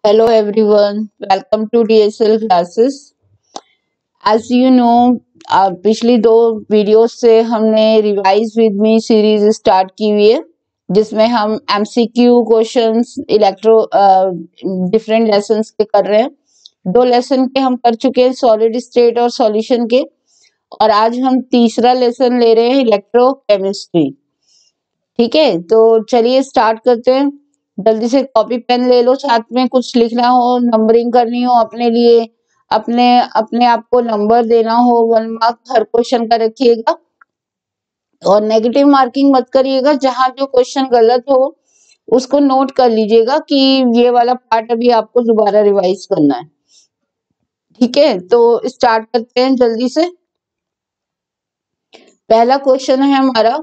Hello everyone, welcome to DSL classes. As you know, पिछली दो videos से हमने revise with me series start की हुई है जिसमें हम MCQ questions electro different lessons के कर रहे हैं। दो लेसन के हम कर चुके हैं, सॉलिड स्टेट और सॉल्यूशन के, और आज हम तीसरा लेसन ले रहे हैं इलेक्ट्रोकेमिस्ट्री। ठीक है, तो चलिए स्टार्ट करते हैं। जल्दी से कॉपी पेन ले लो, साथ में कुछ लिखना हो, नंबरिंग करनी हो अपने लिए, अपने अपने आप को नंबर देना हो, 1 मार्क हर क्वेश्चन का रखिएगा और नेगेटिव मार्किंग मत करिएगा। जहां जो क्वेश्चन गलत हो उसको नोट कर लीजिएगा कि ये वाला पार्ट अभी आपको दोबारा रिवाइज करना है। ठीक है, तो स्टार्ट करते हैं जल्दी से। पहला क्वेश्चन है हमारा,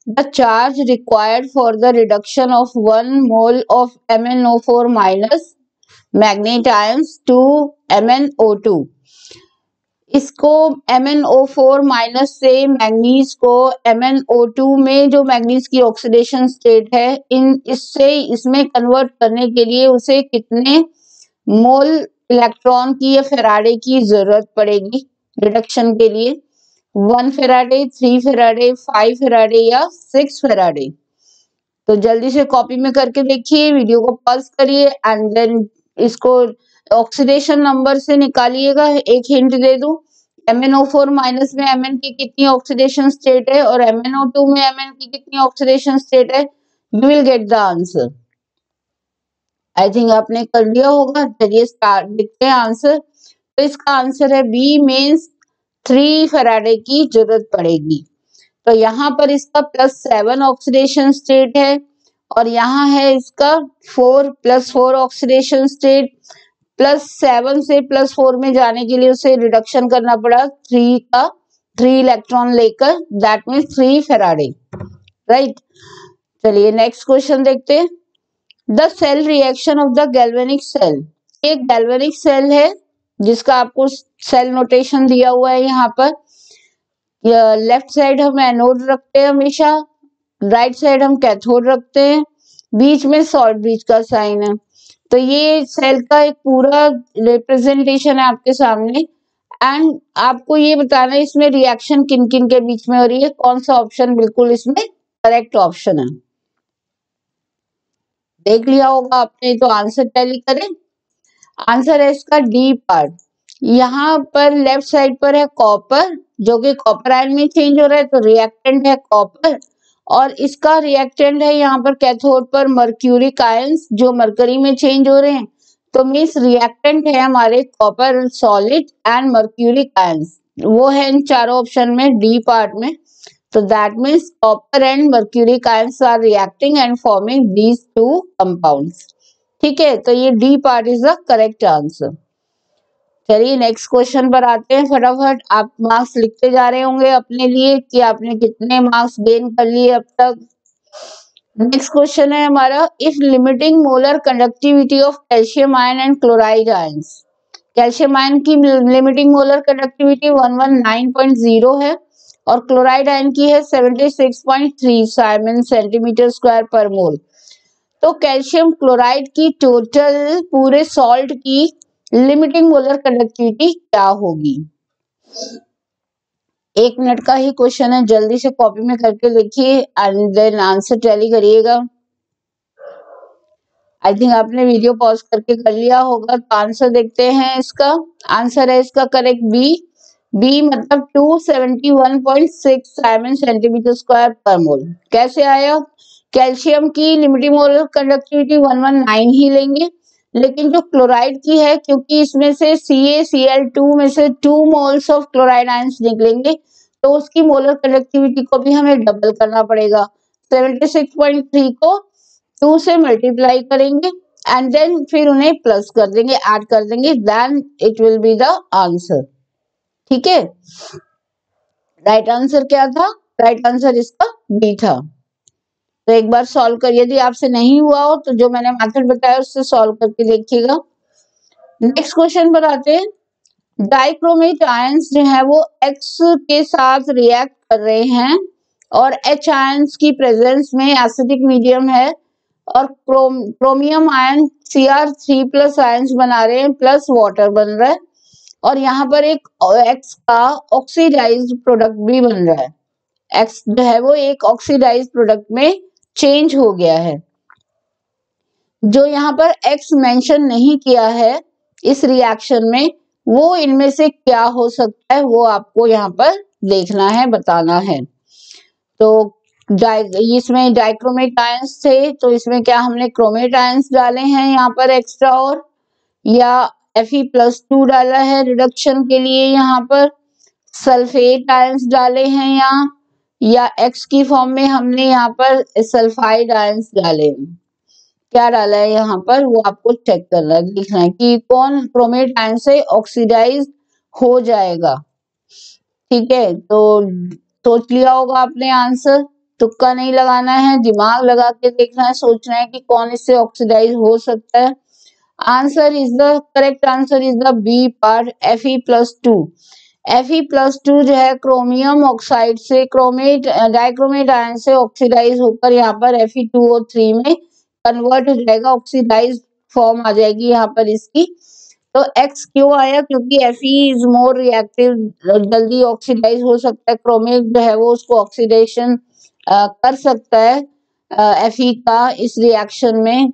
the charge required for the reduction of 1 mole of MnO4 minus magnet ions to MnO2। इसको MnO4 माइनस से मैग्नीज को MnO2 में जो मैग्नीज की ऑक्सीडेशन स्टेट है इसमें कन्वर्ट करने के लिए उसे कितने मोल इलेक्ट्रॉन की या फेराडे की जरूरत पड़ेगी रिडक्शन के लिए? 1 फेराडे, 3 फेराडे, 5 फेराडे या 6 फेराडे? तो जल्दी से कॉपी में करके देखिए, वीडियो को पॉज करिए एंड देन इसको ऑक्सीडेशन नंबर से निकालिएगा। एक हिंट दे दूं, MnO4 माइनस में Mn की कितनी ऑक्सीडेशन स्टेट है और MnO2 में Mn की कितनी ऑक्सीडेशन स्टेट है, you will get the answer. I think आपने कर लिया होगा। चलिए स्टार्ट देखते हैं आंसर। तो इसका आंसर है बी, मीन्स 3 फेराडे की जरूरत पड़ेगी। तो यहाँ पर इसका +7 ऑक्सीडेशन स्टेट है और यहाँ है इसका 4 +4 ऑक्सीडेशन स्टेट। +7 से +4 में जाने के लिए उसे रिडक्शन करना पड़ा 3 का, 3 इलेक्ट्रॉन लेकर, दैट मीन्स 3 फेराडे, राइट। चलिए नेक्स्ट क्वेश्चन देखते हैं। The cell reaction of the galvanic cell. एक गैल्वेनिक सेल है जिसका आपको सेल नोटेशन दिया हुआ है यहाँ पर। लेफ्ट साइड हम एनोड रखते हैं हमेशा, राइट साइड हम कैथोड रखते हैं, बीच में सॉल्ट ब्रिज का साइन है। तो ये सेल का एक पूरा रिप्रेजेंटेशन है आपके सामने एंड आपको ये बताना है इसमें रिएक्शन किन किन के बीच में हो रही है, कौन सा ऑप्शन बिल्कुल इसमें करेक्ट ऑप्शन है। देख लिया होगा आपने, तो आंसर टैली करें। आंसर है इसका डी पार्ट। यहाँ पर लेफ्ट साइड पर है कॉपर, जो कि कॉपर आयन में चेंज हो रहा है, तो रिएक्टेंट है कॉपर, और इसका रिएक्टेंट है यहाँ पर कैथोड पर मर्क्यूरिक आयंस जो मरकरी में चेंज हो रहे हैं। तो मीन्स रिएक्टेंट है हमारे copper solid and mercuric ions, वो है इन चारों ऑप्शन में डी पार्ट में। तो that means copper and mercuric ions are reacting and forming these 2 compounds. ठीक है, तो ये D part is the correct answer. चलिए नेक्स्ट क्वेश्चन पर आते हैं। फटाफट आप मार्क्स लिखते जा रहे होंगे अपने लिए कि आपने कितने मार्क्स गेन कर लिए अब तक। नेक्स्ट क्वेश्चन है हमारा, if limiting molar conductivity of calcium ion and chloride ions. Calcium ion की लिमिटिंग मोलर कंडक्टिविटी 119.0 है और क्लोराइड आयन की है 76.3 साइमन सेंटीमीटर स्क्वायर पर मोल। तो कैल्शियम क्लोराइड की टोटल पूरे सॉल्ट की लिमिटिंग मोलर कंडक्टिविटी क्या होगी? 1 मिनट का ही क्वेश्चन है, जल्दी से कॉपी में करके लिखिए एंड देन आंसर टैली करिएगा। आई थिंक आपने वीडियो पॉज करके कर लिया होगा। तो आंसर देखते हैं इसका। आंसर है इसका करेक्ट बी। बी मतलब 271.6 साइमन सेंटीमीटर स्क्वायर पर मोल। कैसे आया? कैल्शियम की लिमिटिंग मोलर कंडक्टिविटी 119 ही लेंगे, लेकिन जो क्लोराइड की है, क्योंकि इसमें से CaCl2 में से 2 मोल्स ऑफ क्लोराइड आयंस निकलेंगे, तो उसकी मोलर कंडक्टिविटी को भी हमें डबल करना पड़ेगा। 76.3 को 2 से मल्टीप्लाई करेंगे एंड देन फिर उन्हें प्लस कर देंगे, ऐड कर देंगे, then it will be the answer. ठीक है, राइट आंसर क्या था? राइट आंसर इसका बी था। तो एक बार सॉल्व कर, यदि आपसे नहीं हुआ हो तो जो मैंने मेथड बताया उससे सॉल्व करके देखिएगा। नेक्स्ट क्वेश्चन पर आते हैं। डाइक्रोमेट आयंस जो है वो X के साथ रिएक्ट कर रहे हैं और H आयंस की प्रेजेंस में एसिडिक मीडियम है और क्रोमियम आयन Cr3+ आयंस बना रहे हैं प्लस वाटर बन रहा है, और यहाँ पर एक X का ऑक्सीडाइज्ड प्रोडक्ट भी बन रहा है। X जो है वो एक ऑक्सीडाइज्ड प्रोडक्ट में चेंज हो गया है। जो यहाँ पर X मेंशन नहीं किया है इस रिएक्शन में, वो इनमें से क्या हो सकता है वो आपको यहाँ पर देखना है, बताना है। तो इसमें डाइक्रोमेट आयंस थे, तो इसमें क्या हमने क्रोमेट आयंस डाले हैं यहाँ पर एक्स्ट्रा, और या Fe+2 डाला है रिडक्शन के लिए, यहाँ पर सल्फेट आयंस डाले हैं यहाँ, या X की फॉर्म में हमने यहाँ पर सल्फाइड आयंस डाले हैं। क्या डाला है यहाँ पर वो आपको चेक करना है, देखना है कि कौन क्रोमेट आयन से ऑक्सीडाइज हो जाएगा। ठीक है, तो सोच लिया होगा आपने आंसर, तुक्का नहीं लगाना है, दिमाग लगा के देखना है, सोचना है कि कौन इससे ऑक्सीडाइज हो सकता है। Answer is the correct answer is the B part, Fe+2। Fe+2 जो है क्रोमियम ऑक्साइड से डाइक्रोमेट आयन से ऑक्सीडाइज होकर यहाँ पर Fe2O3 में कन्वर्ट हो जाएगा, ऑक्सीडाइज फॉर्म आ जाएगी यहाँ पर इसकी। तो X क्यों आया, क्योंकि Fe इज मोर रिएक्टिव, जल्दी ऑक्सीडाइज हो सकता है, क्रोमेट जो है वो उसको ऑक्सीडेशन कर सकता है Fe का इस रिएक्शन में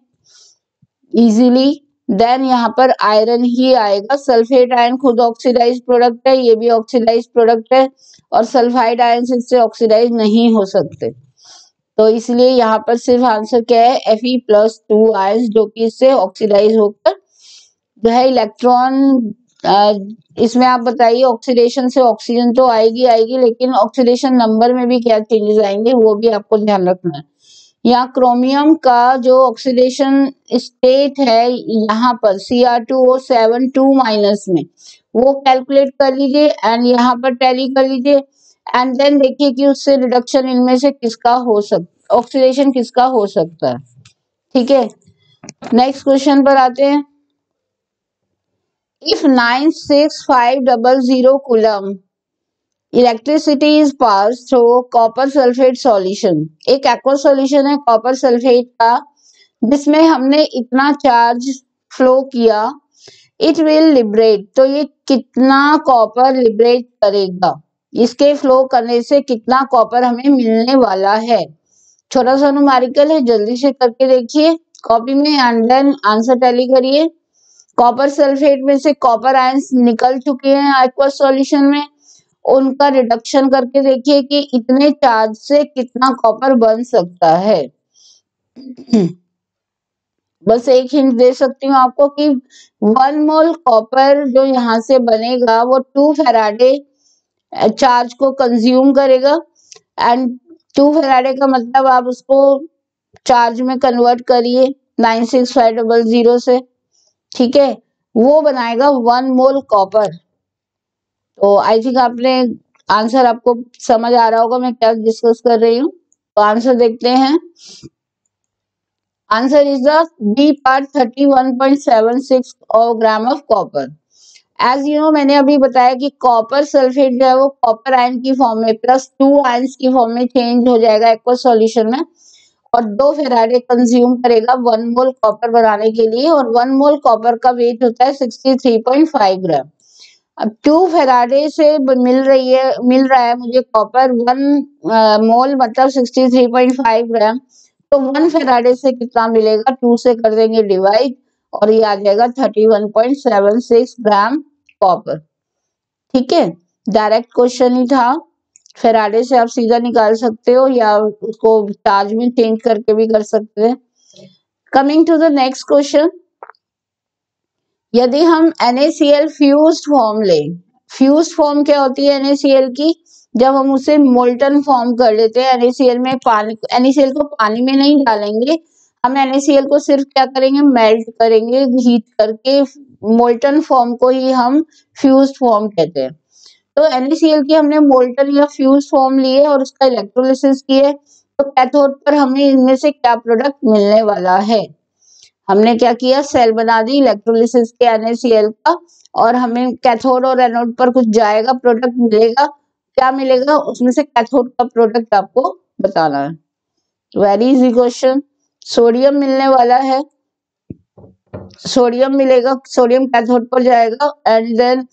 इजीली। देन यहाँ पर आयरन ही आएगा, सल्फेट आयन खुद ऑक्सीडाइज प्रोडक्ट है, ये भी ऑक्सीडाइज प्रोडक्ट है, और सल्फाइड आयन इससे ऑक्सीडाइज नहीं हो सकते, तो इसलिए यहाँ पर सिर्फ आंसर क्या है, Fe+2 आयंस जो कि इससे ऑक्सीडाइज होकर जो है इलेक्ट्रॉन, इसमें आप बताइए ऑक्सीडेशन से ऑक्सीजन तो आएगी, लेकिन ऑक्सीडेशन नंबर में भी क्या चेंजेस आएंगे वो भी आपको ध्यान रखना है। यहाँ क्रोमियम का जो ऑक्सीडेशन स्टेट है यहाँ पर Cr2O7 2- में, वो कैलकुलेट कर लीजिए एंड यहाँ पर टैली कर लीजिए, एंड देन देखिए कि उससे रिडक्शन इनमें से किसका हो सकता, ऑक्सीडेशन किसका हो सकता है। ठीक है, नेक्स्ट क्वेश्चन पर आते हैं। If 96500 coulomb electricity is pass through copper sulphate solution, एक एक्वा सॉल्यूशन है कॉपर सल्फेट का जिसमें हमने इतना चार्ज फ्लो किया, इट विल लिबरेट, तो ये कितना कॉपर लिबरेट करेगा, इसके फ्लो करने से कितना कॉपर हमें मिलने वाला है। छोटा सा न्यूमेरिकल है, जल्दी से करके देखिए कॉपी में एंड देन आंसर टैली करिए। कॉपर सल्फेट में से कॉपर आयंस निकल चुके हैं एक्वस सॉल्यूशन में, उनका रिडक्शन करके देखिए कि इतने चार्ज से कितना कॉपर बन सकता है। बस एक हिंट दे सकती हूँ आपको कि 1 मोल कॉपर जो यहाँ से बनेगा वो 2 फैराडे चार्ज को कंज्यूम करेगा, एंड 2 फैराडे का मतलब आप उसको चार्ज में कन्वर्ट करिए 96500 से, ठीक है, वो बनाएगा 1 मोल कॉपर। तो आई थिंक आपने आंसर आपको समझ आ रहा होगा मैं क्या डिस्कस कर रही हूँ। तो आंसर देखते हैं, answer is the B part 31.76 gram of copper. As you know मैंने अभी बताया कि कॉपर सल्फेट जो है वो कॉपर आयन की फॉर्म में +2 आयंस की फॉर्म में चेंज हो जाएगा एक्वा सॉल्यूशन में, और 2 फैराडे कंज्यूम करेगा 1 मोल कॉपर बनाने के लिए, और 1 मोल कॉपर का वेट होता है 63.5 ग्राम। अब 2 फैराडे से मिल रहा है मुझे कॉपर 1 मोल मतलब 63.5 ग्राम, तो 1 फैराडे से कितना मिलेगा, 2 से कर देंगे डिवाइड और ये आ जाएगा 31.76 ग्राम कॉपर। ठीक है, डायरेक्ट क्वेश्चन ही था, फैराडे से आप सीधा निकाल सकते हो या उसको चार्ज में चेंज करके भी कर सकते हैं। Coming to the next question, यदि हम NaCl फ्यूज्ड फॉर्म लें, फ्यूज्ड फॉर्म क्या होती है NaCl की, जब हम उसे मोल्टन फॉर्म कर लेते हैं NaCl में पानी, NaCl को पानी में नहीं डालेंगे, हम NaCl को सिर्फ क्या करेंगे, मेल्ट करेंगे हीट करके, मोल्टन फॉर्म को ही हम फ्यूज्ड फॉर्म कहते हैं। तो NaCl की हमने मोल्टन या फ्यूज फॉर्म लिए और उसका इलेक्ट्रोलिसिस किए, तो कैथोड पर हमें इनमें से क्या प्रोडक्ट मिलने वाला है, हमने क्या किया, सेल बना दी इलेक्ट्रोलिसिस के NaCl का, और हमें कैथोड और एनोड पर कुछ जाएगा, प्रोडक्ट मिलेगा, क्या मिलेगा उसमें से कैथोड का प्रोडक्ट आपको बताना है। वेरी इजी क्वेश्चन, सोडियम मिलने वाला है, सोडियम मिलेगा, सोडियम कैथोड पर जाएगा एंड देन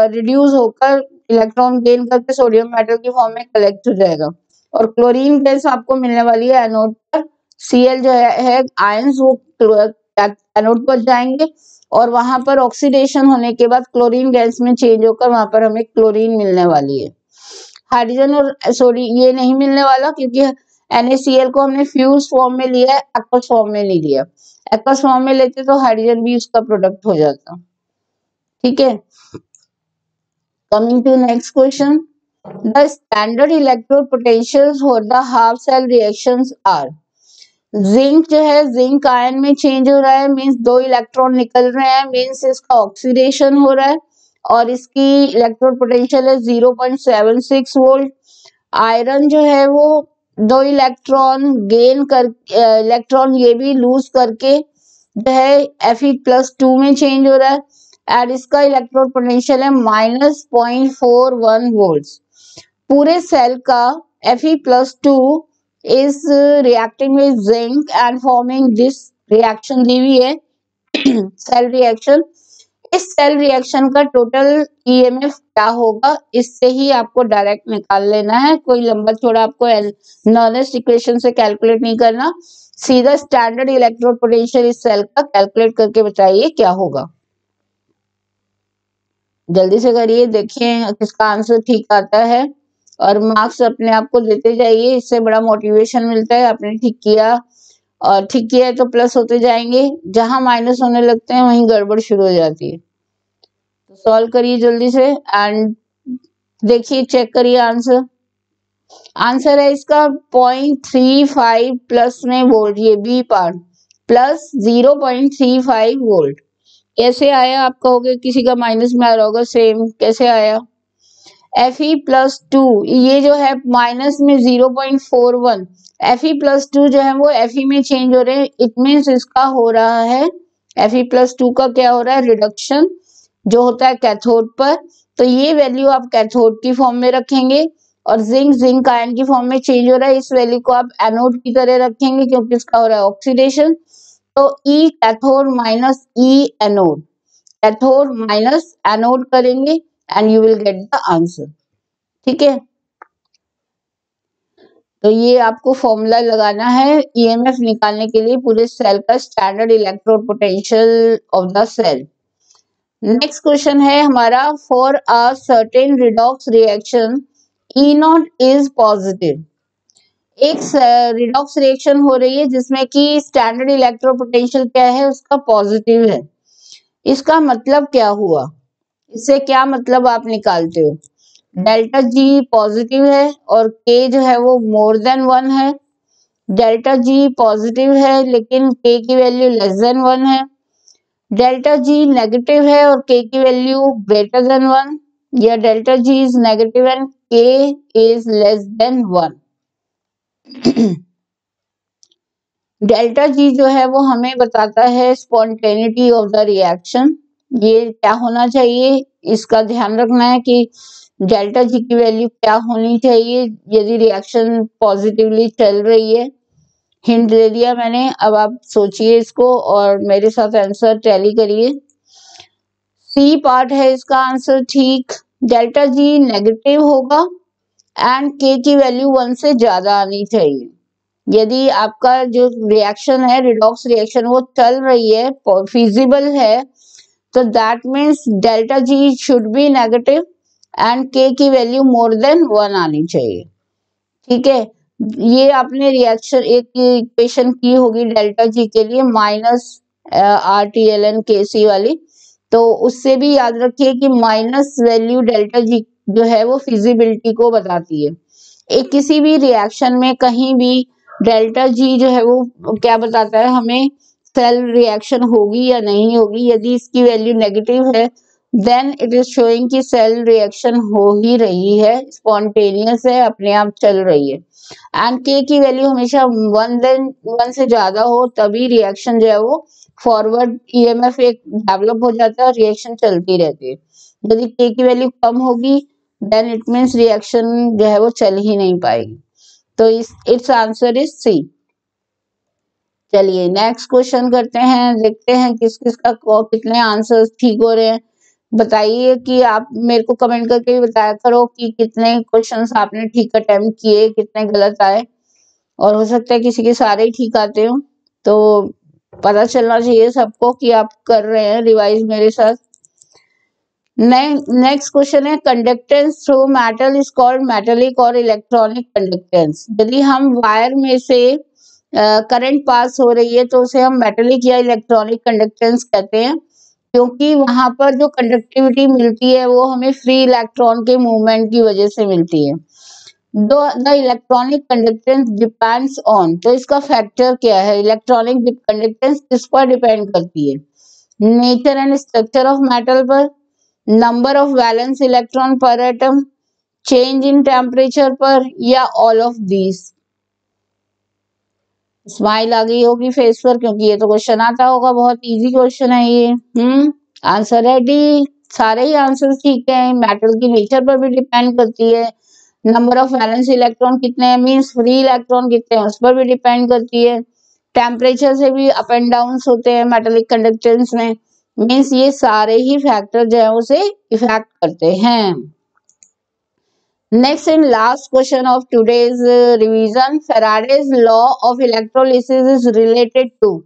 रिड्यूस होकर इलेक्ट्रॉन गेन करके सोडियम मेटल की फॉर्म में कलेक्ट हो जाएगा। और क्लोरीन गैस आपको मिलने वाली है एनोड पर, Cl जो है आयंस वो एनोड पर जाएंगे और वहां पर ऑक्सीडेशन होने के बाद क्लोरीन गैस में चेंज होकर वहां पर हमें क्लोरीन मिलने वाली है। हाइड्रोजन और सोडियम ये नहीं मिलने वाला क्योंकि NaCl को हमने फ्यूज फॉर्म में लिया है, एक्वस फॉर्म में नहीं लिया। एक्वस फॉर्म में लेते तो हाइड्रोजन भी उसका प्रोडक्ट हो जाता। ठीक है, coming to next question, the standard electrode potential for the half cell reactions are. Zinc जो है जिंक आयन में चेंज हो रहा है, मींस 2 इलेक्ट्रॉन निकल रहे हैं, मींस इसका ऑक्सीडेशन हो रहा है और इसकी इलेक्ट्रोड पोटेंशियल है 0.76 वोल्ट। आयरन जो है वो 2 इलेक्ट्रॉन गेन कर इलेक्ट्रॉन ये भी लूज करके जो है Fe+2 में चेंज हो रहा है एंड इसका इलेक्ट्रोड पोटेंशियल है -0.41 वोल्ट। पूरे सेल का Fe+2 is reacting with zinc and forming this reaction दी हुई है सेल रिएक्शन। इस सेल रिएक्शन का टोटल EMF क्या होगा, इससे ही आपको डायरेक्ट निकाल लेना है, कोई लंबा चौड़ा आपको नॉर्मल इक्वेशन से कैलकुलेट नहीं करना, सीधा स्टैंडर्ड इलेक्ट्रोड पोटेंशियल इस सेल का कैलकुलेट करके बताइए क्या होगा। जल्दी से करिए, देखिए किसका आंसर ठीक आता है और मार्क्स अपने आप को देते जाइए, इससे बड़ा मोटिवेशन मिलता है। आपने ठीक किया और ठीक किया है तो प्लस होते जाएंगे, जहां माइनस होने लगते हैं वहीं गड़बड़ शुरू हो जाती है। तो सॉल्व करिए जल्दी से एंड देखिए, चेक करिए आंसर। आंसर है इसका 0.35 प्लस में वोल्ट, ये बी पार्ट प्लस 0.35 वोल्ट। कैसे आया आप कहोगे, किसी का माइनस में आ रहा होगा, सेम कैसे आया। Fe+2 ये जो है माइनस में 0.41, Fe+2 जो है वो Fe में चेंज हो रहे हैं, इट मीन्स इसका हो रहा है Fe+2 का क्या हो रहा है, रिडक्शन जो होता है कैथोड पर। तो ये वैल्यू आप कैथोड की फॉर्म में रखेंगे और जिंक आयन की फॉर्म में चेंज हो रहा है, इस वैल्यू को आप एनोड की तरह रखेंगे क्योंकि इसका हो रहा है ऑक्सीडेशन। तो E cathode minus E anode, cathode minus anode करेंगे and you will get the answer. ठीक है, तो ये आपको फॉर्मूला लगाना है EMF निकालने के लिए पूरे सेल का, standard electrode potential of the cell. Next question है हमारा, for a certain redox reaction E0 is positive. एक रिडॉक्स रिएक्शन हो रही है जिसमें कि स्टैंडर्ड इलेक्ट्रोड पोटेंशियल क्या है, उसका पॉजिटिव है। इसका मतलब क्या हुआ, इससे क्या मतलब आप निकालते हो, डेल्टा जी पॉजिटिव है और के जो है वो मोर देन 1 है, डेल्टा जी पॉजिटिव है लेकिन के की वैल्यू लेस देन 1 है, डेल्टा जी नेगेटिव है और के की वैल्यू ग्रेटर देन 1, या delta G is negative and K is less than 1। Delta G जो है वो हमें बताता है स्पॉन्टेनिटी ऑफ द रिएक्शन। ये क्या होना चाहिए, इसका ध्यान रखना है कि डेल्टा जी की वैल्यू क्या होनी चाहिए यदि रिएक्शन पॉजिटिवली चल रही है। हिंट दे दिया मैंने, अब आप सोचिए इसको और मेरे साथ आंसर टैली करिए। सी पार्ट है इसका आंसर ठीक, डेल्टा जी नेगेटिव होगा एंड के की वैल्यू 1 से ज्यादा आनी चाहिए। यदि आपका जो रिएक्शन है रिडॉक्स रिएक्शन वो चल रही है, फिजिबल है, तो that means delta G should be negative and के की वैल्यू मोर देन 1 आनी चाहिए। ठीक है, ये आपने रिएक्शन एक इक्वेशन की होगी डेल्टा जी के लिए माइनस RTLN-KC वाली, तो उससे भी याद रखिए कि माइनस वैल्यू डेल्टा जी जो है वो फिजिबिलिटी को बताती है। एक किसी भी रिएक्शन में कहीं भी डेल्टा जी जो है वो क्या बताता है हमें, सेल रिएक्शन होगी या नहीं होगी। यदि इसकी वैल्यू नेगेटिव है देन इट इज शोइंग कि सेल रिएक्शन हो ही रही है, स्पॉन्टेनियस है, अपने आप चल रही है। एंड के की वैल्यू हमेशा 1 से ज्यादा हो तभी रिएक्शन जो है वो फॉरवर्ड EMF एक डेवलप हो जाता है और रिएक्शन चलती रहती है। यदि के की वैल्यू कम होगी देन इट मीन्स रिएक्शन जो है वो चल ही नहीं पाएगी। तो इट्स आंसर इज सी। चलिए नेक्स्ट क्वेश्चन करते हैं, देखते हैं किस किस का कितने आंसर्स ठीक हो रहे हैं। बताइए कि आप मेरे को कमेंट करके बताया करो कि कितने क्वेश्चंस आपने ठीक अटेम्प्ट किए, कितने गलत आए, और हो सकता है किसी के सारे ही ठीक आते हो, तो पता चलना चाहिए सबको कि आप कर रहे हैं रिवाइज मेरे साथ। नेक्स्ट क्वेश्चन है, conductance through metal is called metallic और इलेक्ट्रॉनिक कंडक्टेंस। यदि हम वायर में से करंट पास हो रही है तो उसे हम मेटेलिक या इलेक्ट्रॉनिक कंडक्टेंस कहते हैं, क्योंकि वहां पर जो कंडक्टिविटी मिलती है वो हमें फ्री इलेक्ट्रॉन के मूवमेंट की वजह से मिलती है। The electronic conductance depends on, तो इसका फैक्टर क्या है, इलेक्ट्रॉनिक कंडक्टेंस किस पर डिपेंड करती है, nature and structure of metal पर, नंबर ऑफ वैलेंस इलेक्ट्रॉन पर एटम, चेंज इन टेम्परेचर पर, या ऑल ऑफ दीज। स्माइल आ गई होगी फेस पर क्योंकि ये तो क्वेश्चन आता होगा, बहुत इजी क्वेश्चन है ये। आंसर है डी, सारे ही आंसर ठीक है। मेटल की नेचर पर भी डिपेंड करती है, नंबर ऑफ वैलेंस इलेक्ट्रॉन कितने हैं मीन्स फ्री इलेक्ट्रॉन कितने हैं उस पर भी डिपेंड करती है, टेम्परेचर से भी अप एंड डाउन होते हैं मेटेलिक कंडक्टेंस में, मीन्स ये सारे ही फैक्टर जो है उसे इफेक्ट करते हैं। Next and last question of today's revision, Faraday's law of electrolysis is related to.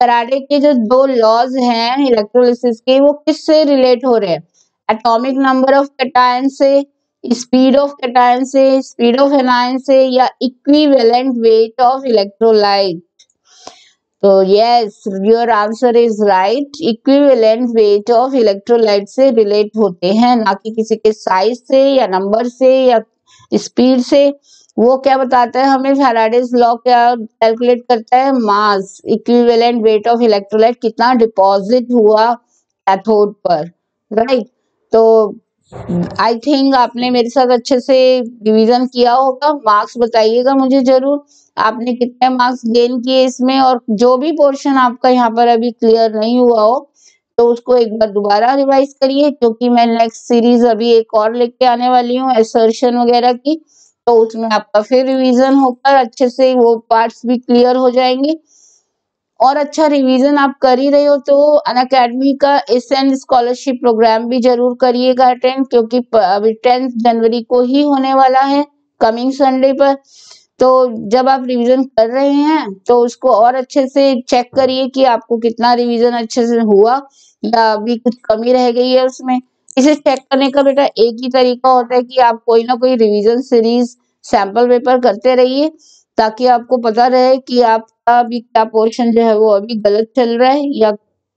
Faraday के जो दो लॉज हैं इलेक्ट्रोलिसिस के वो किससे रिलेट हो रहे हैं, एटॉमिक नंबर ऑफ कैटायन से, स्पीड ऑफ कैटायन से, स्पीड ऑफ एनायन से, या इक्विवेलेंट वेट ऑफ इलेक्ट्रोलाइट। तो yes your answer is right, equivalent weight of electrolyte से रिलेट होते हैं, ना कि किसी के साइज से या नंबर से या स्पीड से। वो क्या बताता है हमें, फैराडेज लॉ क्या कैलकुलेट करता है, मास, इक्विवेलेंट वेट ऑफ इलेक्ट्रोलाइट कितना डिपॉजिट हुआ कैथोड पर, राइट। तो आई थिंक आपने मेरे साथ अच्छे से रिवीजन किया होगा। मार्क्स बताइएगा मुझे जरूर, आपने कितने मार्क्स गेन किए इसमें, और जो भी पोर्शन आपका यहाँ पर अभी क्लियर नहीं हुआ हो तो उसको एक बार दोबारा रिवाइज करिए, क्योंकि मैं नेक्स्ट सीरीज अभी एक और लेके आने वाली हूँ असर्शन वगैरह की, तो उसमें आपका फिर रिवीजन होकर अच्छे से वो पार्ट्स भी क्लियर हो जाएंगे। और अच्छा रिवीजन आप कर ही रहे हो तो अनअकैडमी का एसएन स्कॉलरशिप प्रोग्राम भी जरूर करिएगा अटेंड, क्योंकि अभी 10 जनवरी को ही होने वाला है, कमिंग संडे पर। तो जब आप रिवीजन कर रहे हैं तो उसको और अच्छे से चेक करिए कि आपको कितना रिवीजन अच्छे से हुआ या अभी कुछ कमी रह गई है उसमें। इसे चेक करने का बेटा एक ही तरीका होता है कि आप कोई ना कोई रिवीजन सीरीज सैंपल पेपर करते रहिए, ताकि आपको पता रहे कि आपका अभी क्या पोर्शन जो है वो अभी गलत चल रहा है या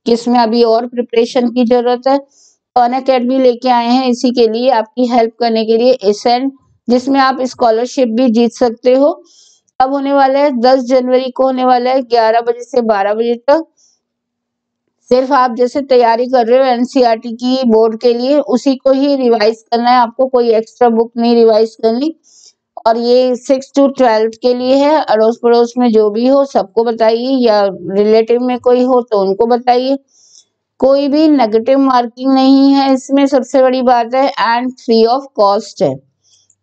किस में अभी और प्रिपरेशन की जरूरत है। तो अनअकैडमी लेके आए हैं इसी के लिए, आपकी हेल्प करने के लिए एसेंट, जिसमें आप स्कॉलरशिप भी जीत सकते हो। अब होने वाला है 10 जनवरी को होने वाला है 11 बजे से 12 बजे तक। सिर्फ आप जैसे तैयारी कर रहे हो एनसीईआरटी की बोर्ड के लिए उसी को ही रिवाइज करना है आपको, कोई एक्स्ट्रा बुक नहीं रिवाइज करनी। और ये 6 to 12 के लिए है, अड़ोस पड़ोस में जो भी हो सबको बताइए, या रिलेटिव में कोई हो तो उनको बताइए। कोई भी नेगेटिव मार्किंग नहीं है इसमें, सबसे बड़ी बात है, एंड फ्री ऑफ कॉस्ट है।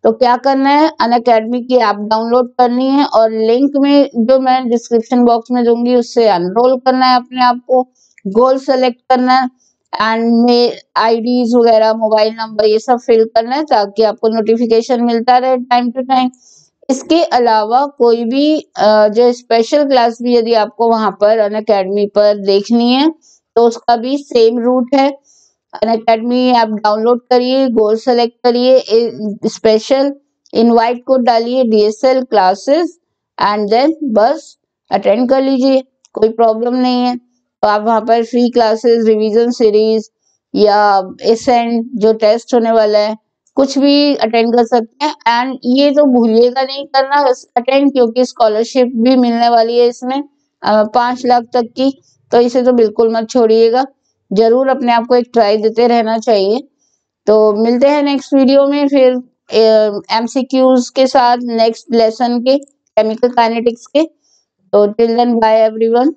तो क्या करना है, अनअकैडमी की ऐप डाउनलोड करनी है और लिंक में जो मैं डिस्क्रिप्शन बॉक्स में दूंगी उससे एनरोल करना है अपने आप को, गोल सेलेक्ट करना है एंड में आईडीज वगैरह मोबाइल नंबर ये सब फिल करना है, ताकि आपको नोटिफिकेशन मिलता रहे टाइम टू टाइम। इसके अलावा कोई भी जो स्पेशल क्लास भी यदि आपको वहां पर अनअकैडमी पर देखनी है तो उसका भी सेम रूट है। अनअकैडमी ऐप डाउनलोड करिए, गोल सेलेक्ट करिए, स्पेशल इनवाइट कोड डालिए डीएसएल क्लासेस एंड देन बस अटेंड कर लीजिए, कोई प्रॉब्लम नहीं है। तो आप वहां पर फ्री क्लासेस, रिवीजन सीरीज या एसेंट जो टेस्ट होने वाला है कुछ भी अटेंड कर सकते हैं। एंड ये तो भूलिएगा नहीं करना अटेंड, क्योंकि स्कॉलरशिप भी मिलने वाली है इसमें 5 लाख तक की, तो इसे तो बिल्कुल मत छोड़िएगा, जरूर अपने आप को एक ट्राई देते रहना चाहिए। तो मिलते हैं नेक्स्ट वीडियो में फिर एमसीक्यूज के साथ नेक्स्ट लेसन के केमिकल काइनेटिक्स के। तो टिल देन बाय एवरीवन।